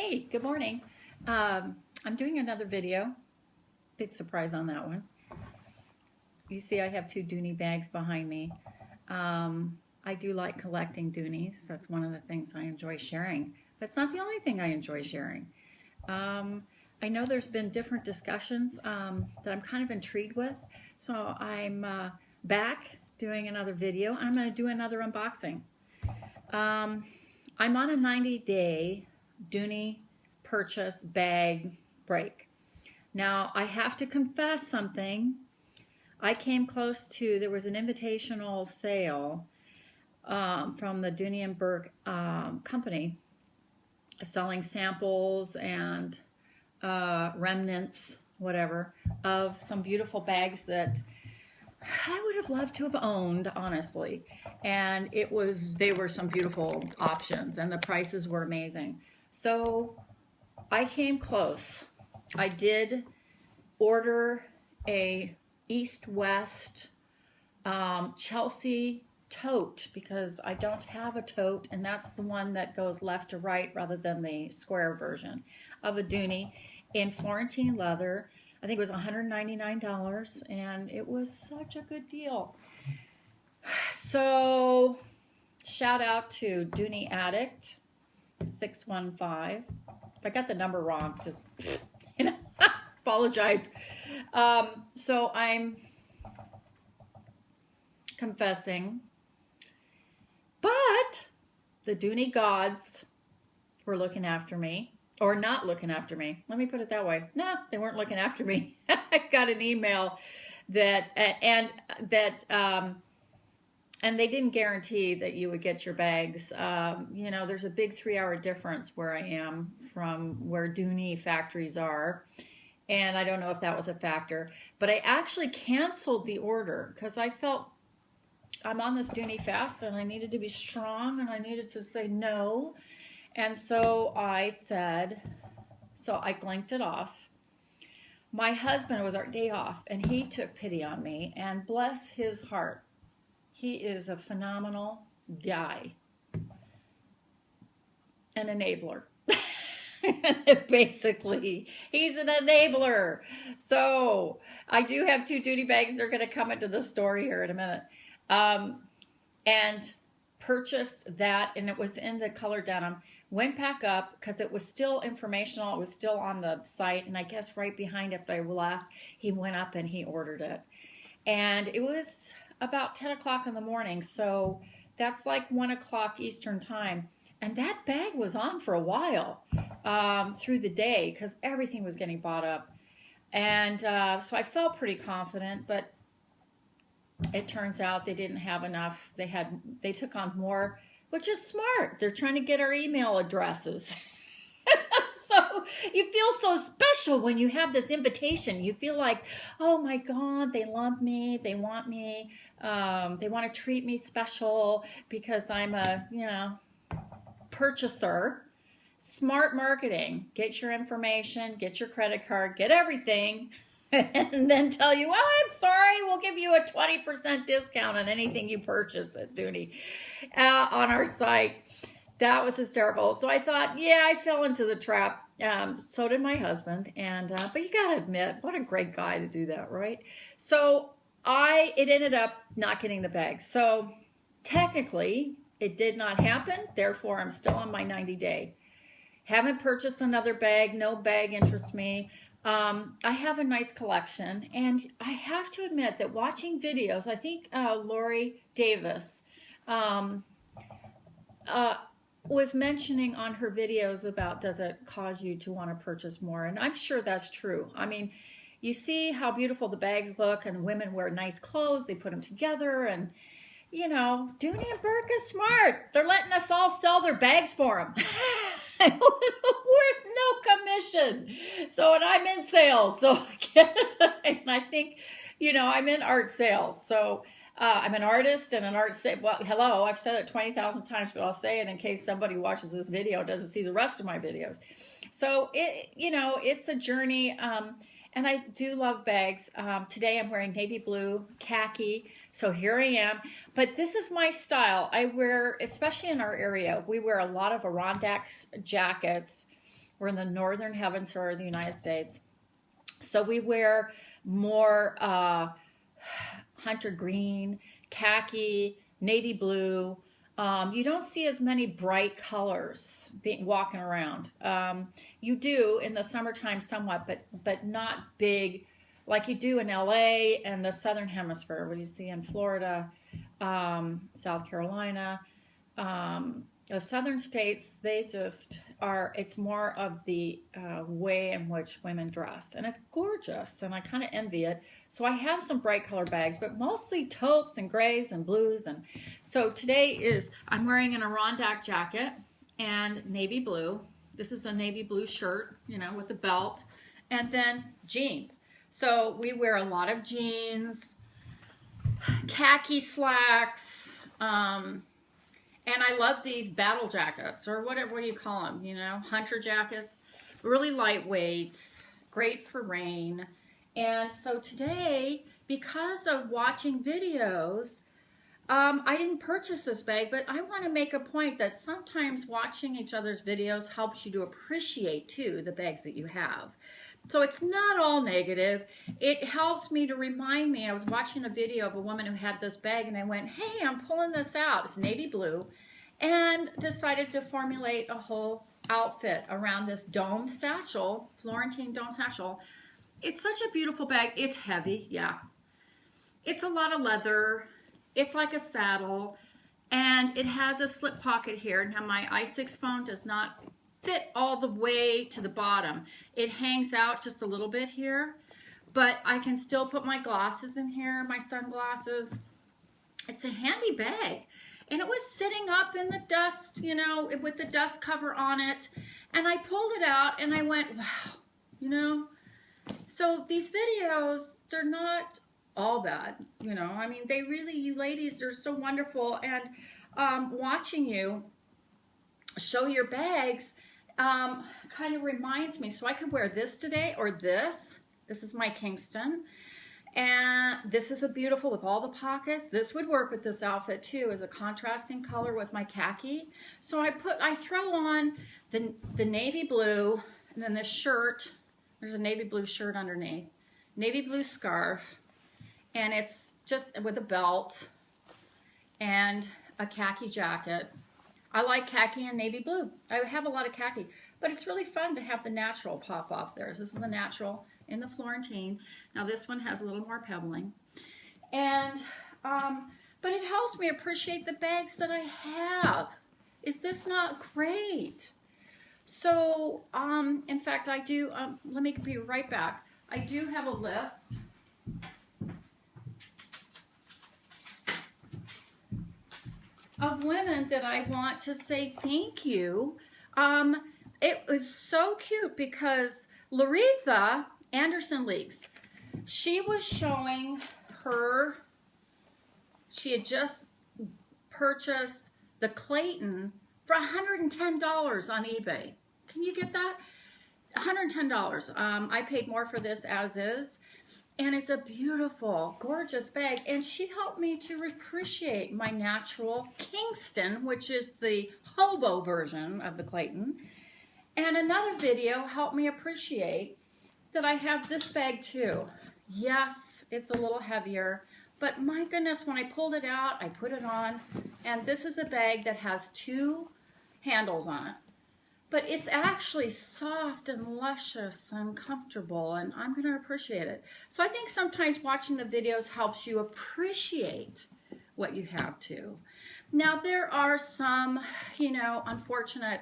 Hey, good morning. I'm doing another video. Big surprise on that one. You see I have two Dooney bags behind me. I do like collecting Dooneys. That's one of the things I enjoy sharing. But it's not the only thing I enjoy sharing. I know there's been different discussions that I'm kind of intrigued with. So I'm back doing another video. And I'm going to do another unboxing. I'm on a 90-day Dooney purchase bag break. Now, I have to confess something. I came close to, there was an invitational sale from the Dooneynista company selling samples and remnants, whatever, of some beautiful bags that I would have loved to have owned, honestly. And they were some beautiful options and the prices were amazing. So I came close. I did order a East-West Chelsea tote because I don't have a tote, and that's the one that goes left to right rather than the square version of a Dooney in Florentine leather. I think it was $199, and it was such a good deal. So, shout out to Dooney Addict 615. If I got the number wrong, just apologize. So I'm confessing, but the Dooney gods were looking after me. Or not looking after me. Let me put it that way. No, they weren't looking after me. I got an email that, and they didn't guarantee that you would get your bags. You know, there's a big 3-hour difference where I am from where Dooney factories are. And I don't know if that was a factor. But I actually canceled the order because I felt I'm on this Dooney fast and I needed to be strong and I needed to say no. And so I said, so I glanked it off. My husband, it was our day off, and he took pity on me, and bless his heart. He is a phenomenal guy. An enabler. Basically, he's an enabler. So I do have two Dooney bags. They're going to come into the story here in a minute. And purchased that, and it was in the color denim. Went back up because it was still informational. It was still on the site, and I guess right behind it, I left, he went up and he ordered it. And it was about 10 o'clock in the morning, so that's like 1 o'clock Eastern time. And that bag was on for a while through the day because everything was getting bought up. And so I felt pretty confident, but it turns out they didn't have enough. They took on more, which is smart. They're trying to get our email addresses. So you feel so special when you have this invitation. You feel like, oh my God, they love me. They want me. They want to treat me special because I'm a, purchaser. Smart marketing. Get your information, get your credit card, get everything. And then tell you, oh, I'm sorry, we'll give you a 20% discount on anything you purchase at Dooney on our site. That was hysterical. So I thought, yeah, I fell into the trap. So did my husband. And but you got to admit, what a great guy to do that, right? So it ended up not getting the bag. So technically, it did not happen. Therefore, I'm still on my 90-day. Haven't purchased another bag. No bag interests me. I have a nice collection, and I have to admit that watching videos, I think Lori Davis was mentioning on her videos about, does it cause you to want to purchase more? And I'm sure that's true. I mean, you see how beautiful the bags look, and women wear nice clothes, they put them together, and Dooney and Burke is smart. They're letting us all sell their bags for them. We're no commission. So, and I'm in sales. So I get it. And I think, I'm in art sales. So I'm an artist and an art sale. Well, hello, I've said it 20,000 times, but I'll say it in case somebody watches this video and doesn't see the rest of my videos. So it's a journey. And I do love bags. Today I'm wearing navy blue, khaki, so here I am. But this is my style. I wear, especially in our area, we wear a lot of Adirondacks jackets We're in the northern hemisphere of the United States. So we wear more hunter green, khaki, navy blue. You don't see as many bright colors walking around. You do in the summertime somewhat, but not big like you do in LA and the southern hemisphere, where you see in Florida, South Carolina. The southern states, they just are, it's more of the way in which women dress. And it's gorgeous, and I kind of envy it. So I have some bright color bags, but mostly taupes and grays and blues. And so today I'm wearing an Adirondack jacket and navy blue. This is a navy blue shirt, you know, with a belt, and then jeans. So we wear a lot of jeans, khaki slacks, and I love these battle jackets, or whatever, what do you call them, you know, hunter jackets, really lightweight, great for rain. And so today, because of watching videos, I didn't purchase this bag, but I want to make a point that sometimes watching each other's videos helps you to appreciate, too, the bags that you have. So it's not all negative. It helps me to remind me. I was watching a video of a woman who had this bag, and I went, hey, I'm pulling this out. It's navy blue, and decided to formulate a whole outfit around this dome satchel, Florentine dome satchel. It's such a beautiful bag. It's heavy, yeah. It's a lot of leather. It's like a saddle, and it has a slip pocket here. Now, my i6 phone does not fit all the way to the bottom. It hangs out just a little bit here, but I can still put my glasses in here, my sunglasses. It's a handy bag, and it was sitting up in the dust, you know, with the dust cover on it, and I pulled it out, and I went, wow, you know. So these videos, they're not all bad, you know. I mean, they really, you ladies are so wonderful, and watching you show your bags kind of reminds me. So I could wear this today, or this. This is my Kingston, and this is a beautiful with all the pockets. This would work with this outfit too, as a contrasting color with my khaki. So I throw on the navy blue, and then this shirt. There's a navy blue shirt underneath, navy blue scarf, and it's just with a belt and a khaki jacket. I like khaki and navy blue. I have a lot of khaki, but it's really fun to have the natural pop off there. So this is the natural in the Florentine. Now this one has a little more pebbling. And, but it helps me appreciate the bags that I have. Is this not great? So, in fact, I do, let me be right back. I do have a list. Of women that I want to say thank you. It was so cute because Laretha Anderson Leaks, she was showing her, she had just purchased the Clayton for $110 on eBay. Can you get that? $110. I paid more for this as is. And it's a beautiful, gorgeous bag. And she helped me to appreciate my natural Kingston, which is the hobo version of the Clayton. And another video helped me appreciate that I have this bag too. Yes, it's a little heavier, but my goodness, when I pulled it out, I put it on, and this is a bag that has 2 handles on it. But it's actually soft and luscious and comfortable, and I'm going to appreciate it. So I think sometimes watching the videos helps you appreciate what you have too. Now there are some, you know, unfortunate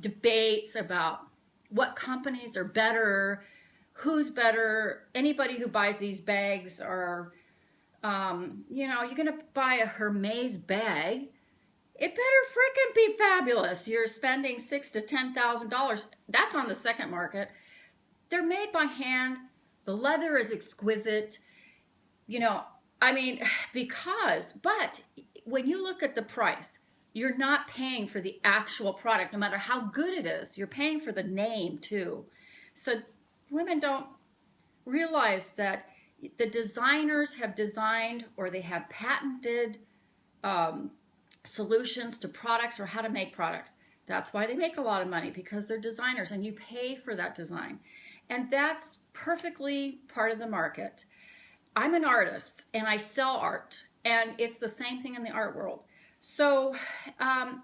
debates about what companies are better, who's better. Anybody who buys these bags are, you know, you're going to buy a Hermes bag. It better frickin' be fabulous. You're spending $6,000 to $10,000. That's on the second market. They're made by hand. The leather is exquisite. You know, I mean, but when you look at the price, you're not paying for the actual product, no matter how good it is. You're paying for the name too. So women don't realize that the designers have designed, or they have patented solutions to products, or how to make products That's why they make a lot of money, because they're designers and you pay for that design. And that's perfectly part of the market. I'm an artist and I sell art, and it's the same thing in the art world. So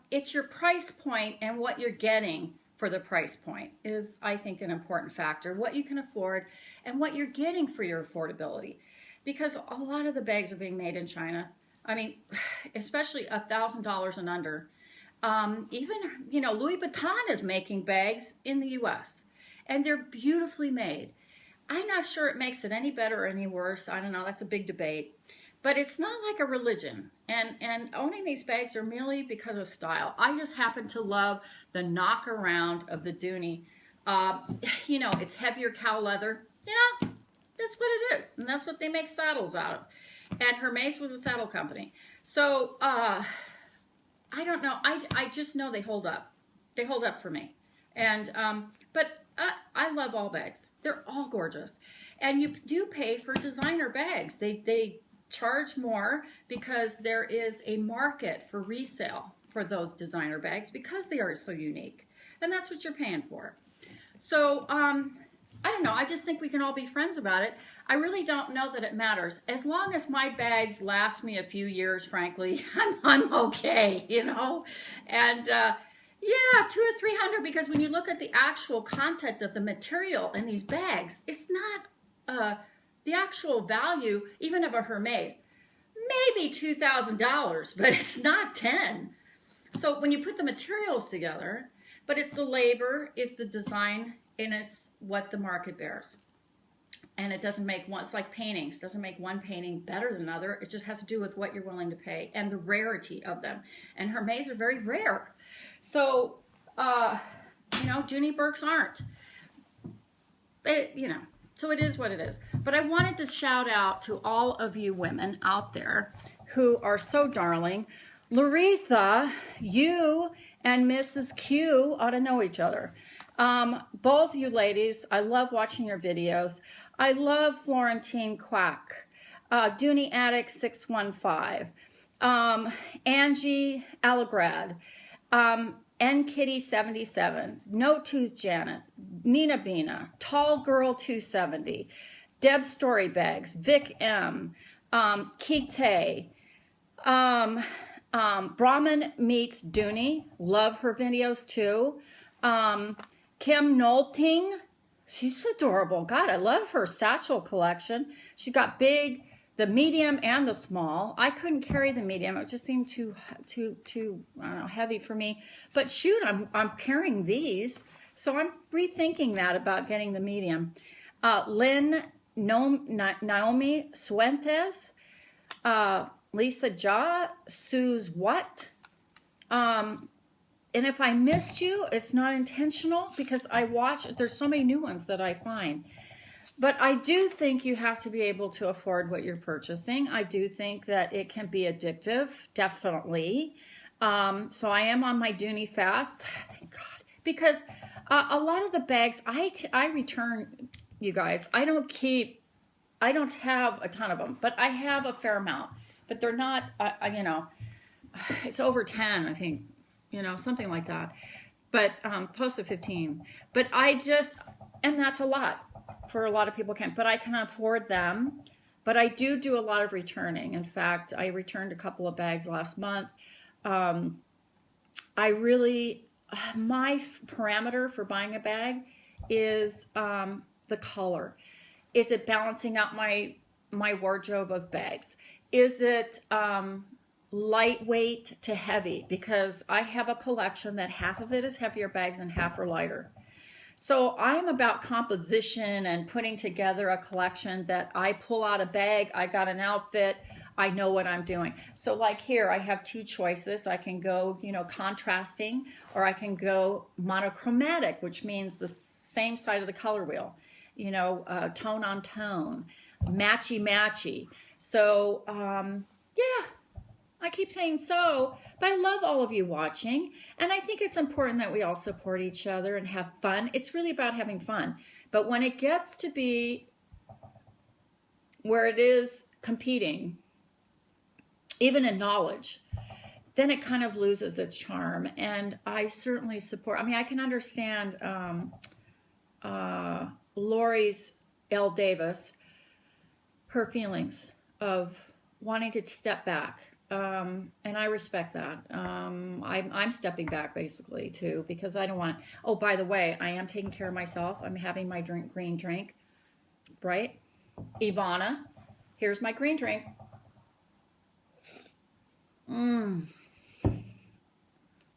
it's your price point and what you're getting for the price point is, I think, an important factor. What you can afford and what you're getting for your affordability. Because a lot of the bags are being made in China. I mean, especially $1,000 and under. Even, you know, Louis Vuitton is making bags in the U.S. and they're beautifully made. I'm not sure it makes it any better or any worse. I don't know. That's a big debate. But it's not like a religion. And owning these bags are merely because of style. I just happen to love the knock around of the Dooney. You know, it's heavier cow leather. You know, that's what it is. And that's what they make saddles out of. And Hermes was a saddle company. So, I don't know. I just know they hold up. They hold up for me. And, but I love all bags. They're all gorgeous. And you do pay for designer bags. They charge more because there is a market for resale for those designer bags because they are so unique. And that's what you're paying for. So, I don't know. I just think we can all be friends about it. I really don't know that it matters. As long as my bags last me a few years, frankly, I'm okay, you know? And, yeah, 200 or 300, because when you look at the actual content of the material in these bags, it's not the actual value, even of a Hermes, maybe $2,000, but it's not 10. So when you put the materials together, but it's the labor, it's the design, and it's what the market bears. And it doesn't make one, it's like paintings, doesn't make one painting better than another. It just has to do with what you're willing to pay and the rarity of them. And Hermes are very rare. So, you know, Dooney Burkes aren't. You know, so it is what it is. But I wanted to shout out to all of you women out there who are so darling. Laretha, you and Mrs. Q ought to know each other. Both you ladies, I love watching your videos. I love Florentine Quack, Dooney Addict 615, Angie Allegrad, N Kitty 77, No Tooth Janet, Nina Bina, Tall Girl 270, Deb Storybags, Vic M, Kite, Brahman Meets Dooney, love her videos too. Kim Nolting, she's adorable. God, I love her satchel collection. She got big, the medium and the small. I couldn't carry the medium. It just seemed too I don't know, heavy for me. But shoot, I'm carrying these. So I'm rethinking that about getting the medium. Naomi Suentes, Lisa Ja, Sue's What? And if I missed you, it's not intentional because I watch, there's so many new ones that I find. But I do think you have to be able to afford what you're purchasing. I do think that it can be addictive, definitely. So I am on my Dooney fast, thank God. Because a lot of the bags, I return, you guys. I don't have a ton of them, but I have a fair amount. But they're not, you know, it's over 10, I think. You know, something like that. But close to 15. But and that's a lot for a lot of people can't. But I can afford them. But I do a lot of returning. In fact, I returned a couple of bags last month. My parameter for buying a bag is the color. Is it balancing out my wardrobe of bags? Is it lightweight to heavy? Because I have a collection that half of it is heavier bags and half are lighter. So I'm about composition and putting together a collection that I pull out a bag, I got an outfit, I know what I'm doing. So like here, I have two choices. I can go, you know, contrasting, or I can go monochromatic, which means the same side of the color wheel, you know, tone on tone, matchy. So, yeah. I keep saying so, but I love all of you watching, and I think it's important that we all support each other and have fun. It's really about having fun. But when it gets to be where it is competing, even in knowledge, then it kind of loses its charm. And I certainly support, I mean, I can understand Lori's L. Davis, her feelings of wanting to step back. And I respect that. I'm stepping back basically too, because I don't want, oh, by the way, I am taking care of myself. I'm having my green drink, right? Ivana, here's my green drink.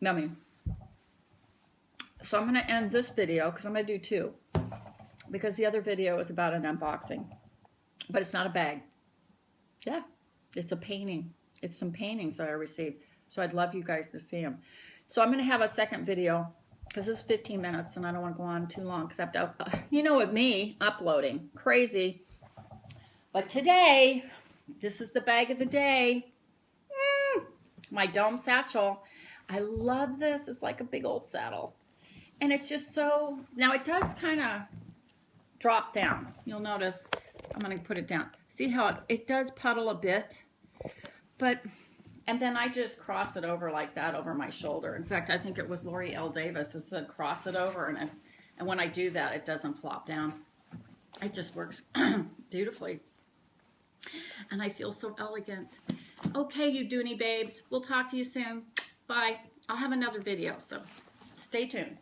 Yummy. So I'm going to end this video because I'm going to do two, because the other video is about an unboxing, but it's not a bag. Yeah, it's a painting. It's some paintings that I received. So I'd love you guys to see them. So I'm going to have a second video because it's 15 minutes and I don't want to go on too long because I have to, you know, with me uploading, crazy. But today, this is the bag of the day. My dome satchel. I love this. It's like a big old saddle. And it's just so, now it does kind of drop down. You'll notice, I'm going to put it down. See how it does puddle a bit, but, and then I just cross it over like that over my shoulder. In fact, I think it was Lori L. Davis who said cross it over, and when I do that, it doesn't flop down. It just works beautifully. And I feel so elegant. Okay, you Dooney babes. We'll talk to you soon. Bye. I'll have another video, so stay tuned.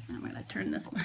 I'm going to turn this one.